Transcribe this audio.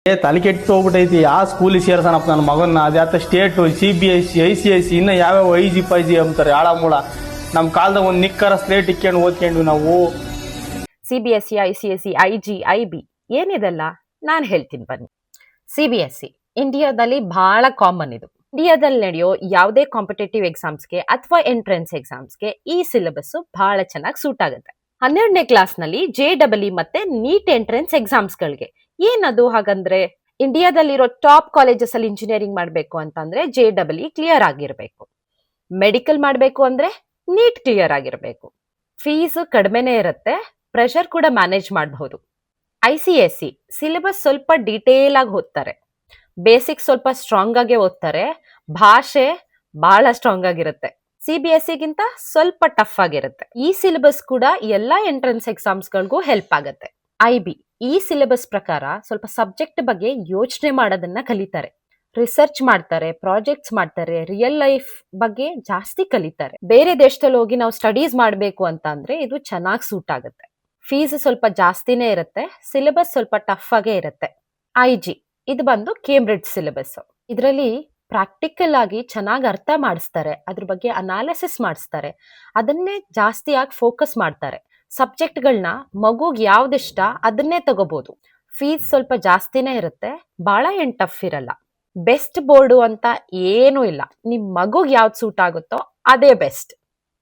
ತಲೆ ಕೆಟ್ಟು ಹೋಗ್ಬಿಟ್ಟೈತಿ. ಆ ಸ್ಕೂಲಿಗೆ ಸೇರ್ಸನಪ್ಪ ನನ್ನ ಮಗನ್ನ. ಅದ್ಯಾತ ಸ್ಟೇಟ್, CBSE, ICSE, ಇನ್ನ ಯಾವ್ಯಾವ IG ಅಂತಾರೆ ಆಳ ಮೂಳ. ನಮ್ಮ ಕಾಲದಾಗ ಒಂದು ನಿಕ್ಕರ ಸ್ಲೇಟ್ ಇಕ್ಕೊಂಡು ಓದ್ಕೊಂಡ್ವಿ ನಾವು. CBSE, ICSE, IG, IB ಏನಿದೆಲ್ಲ ನಾನು ಹೇಳ್ತೀನಿ ಬನ್ನಿ. CBSE ಇಂಡಿಯಾದಲ್ಲಿ ಬಹಳ ಕಾಮನ್. ಇದು ಇಂಡಿಯಾದಲ್ಲಿ ನಡೆಯೋ ಯಾವುದೇ ಕಾಂಪಿಟೇಟಿವ್ ಎಕ್ಸಾಮ್ಸ್ಗೆ ಅಥವಾ ಎಂಟ್ರೆನ್ಸ್ ಎಕ್ಸಾಮ್ಸ್ಗೆ ಈ ಸಿಲೆಬಸ್ ಬಹಳ ಚೆನ್ನಾಗಿ ಸೂಟ್ ಆಗುತ್ತೆ. 12ನೇ ಕ್ಲಾಸ್ನಲ್ಲಿ JEE ಮತ್ತೆ ನೀಟ್ ಎಂಟ್ರೆನ್ಸ್ ಎಕ್ಸಾಮ್ಸ್ಗಳಿಗೆ ಏನದು ಹಾಗಂದ್ರೆ, ಇಂಡಿಯಾದಲ್ಲಿರೋ ಟಾಪ್ ಕಾಲೇಜಸ್ ಅಲ್ಲಿ ಇಂಜಿನಿಯರಿಂಗ್ ಮಾಡಬೇಕು ಅಂತಂದ್ರೆ JEE ಕ್ಲಿಯರ್ ಆಗಿರ್ಬೇಕು. ಮೆಡಿಕಲ್ ಮಾಡಬೇಕು ಅಂದ್ರೆ ನೀಟ್ ಕ್ಲಿಯರ್ ಆಗಿರ್ಬೇಕು. ಫೀಸ್ ಕಡಿಮೆನೇ ಇರುತ್ತೆ, ಪ್ರೆಷರ್ ಕೂಡ ಮ್ಯಾನೇಜ್ ಮಾಡಬಹುದು. ICSE ಸಿಲೆಬಸ್ ಸ್ವಲ್ಪ ಡೀಟೇಲ್ ಆಗಿ ಓದ್ತಾರೆ, ಬೇಸಿಕ್ ಸ್ವಲ್ಪ ಸ್ಟ್ರಾಂಗ್ ಆಗಿ ಓದ್ತಾರೆ, ಭಾಷೆ ಬಹಳ ಸ್ಟ್ರಾಂಗ್ ಆಗಿರುತ್ತೆ. CBSE ಗಿಂತ ಸ್ವಲ್ಪ ಟಫ್ ಆಗಿರುತ್ತೆ. ಈ ಸಿಲೆಬಸ್ ಕೂಡ ಎಲ್ಲಾ ಎಂಟ್ರೆನ್ಸ್ ಎಕ್ಸಾಮ್ಸ್ ಗಳಿಗೂ ಹೆಲ್ಪ್ ಆಗುತ್ತೆ. IB ಈ ಸಿಲೆಬಸ್ ಪ್ರಕಾರ ಸ್ವಲ್ಪ ಸಬ್ಜೆಕ್ಟ್ ಬಗ್ಗೆ ಯೋಚನೆ ಮಾಡೋದನ್ನ ಕಲಿತಾರೆ, ರಿಸರ್ಚ್ ಮಾಡ್ತಾರೆ, ಪ್ರಾಜೆಕ್ಟ್ಸ್ ಮಾಡ್ತಾರೆ, ರಿಯಲ್ ಲೈಫ್ ಬಗ್ಗೆ ಜಾಸ್ತಿ ಕಲಿತಾರೆ. ಬೇರೆ ದೇಶದಲ್ಲಿ ಹೋಗಿ ನಾವು ಸ್ಟಡೀಸ್ ಮಾಡಬೇಕು ಅಂತ ಅಂದ್ರೆ ಇದು ಚೆನ್ನಾಗಿ ಸೂಟ್ ಆಗುತ್ತೆ. ಫೀಸ್ ಸ್ವಲ್ಪ ಜಾಸ್ತಿನೇ ಇರುತ್ತೆ, ಸಿಲೆಬಸ್ ಸ್ವಲ್ಪ ಟಫ್ ಆಗೇ ಇರುತ್ತೆ. IG ಇದು ಬಂದು ಕೇಂಬ್ರಿಡ್ಜ್ ಸಿಲೆಬಸ್. ಇದರಲ್ಲಿ ಪ್ರಾಕ್ಟಿಕಲ್ ಆಗಿ ಚೆನ್ನಾಗಿ ಅರ್ಥ ಮಾಡಿಸ್ತಾರೆ, ಅದ್ರ ಬಗ್ಗೆ ಅನಾಲಿಸಿಸ್ ಮಾಡಿಸ್ತಾರೆ, ಅದನ್ನೇ ಜಾಸ್ತಿಯಾಗಿ ಫೋಕಸ್ ಮಾಡ್ತಾರೆ. ಸಬ್ಜೆಕ್ಟ್ಗಳನ್ನ ಮಗುಗ್ ಯಾವ್ದಿಷ್ಟ ಅದನ್ನೇ ತಗೋಬಹುದು. ಫೀಸ್ ಸ್ವಲ್ಪ ಜಾಸ್ತಿನೇ ಇರುತ್ತೆ, ಬಹಳ ಏನ್ ಟಫ್ ಇರಲ್ಲ. ಬೆಸ್ಟ್ ಬೋರ್ಡು ಅಂತ ಏನೂ ಇಲ್ಲ, ನಿಮ್ ಮಗುಗ್ ಯಾವ್ದು ಸೂಟ್ ಆಗುತ್ತೋ ಅದೇ ಬೆಸ್ಟ್.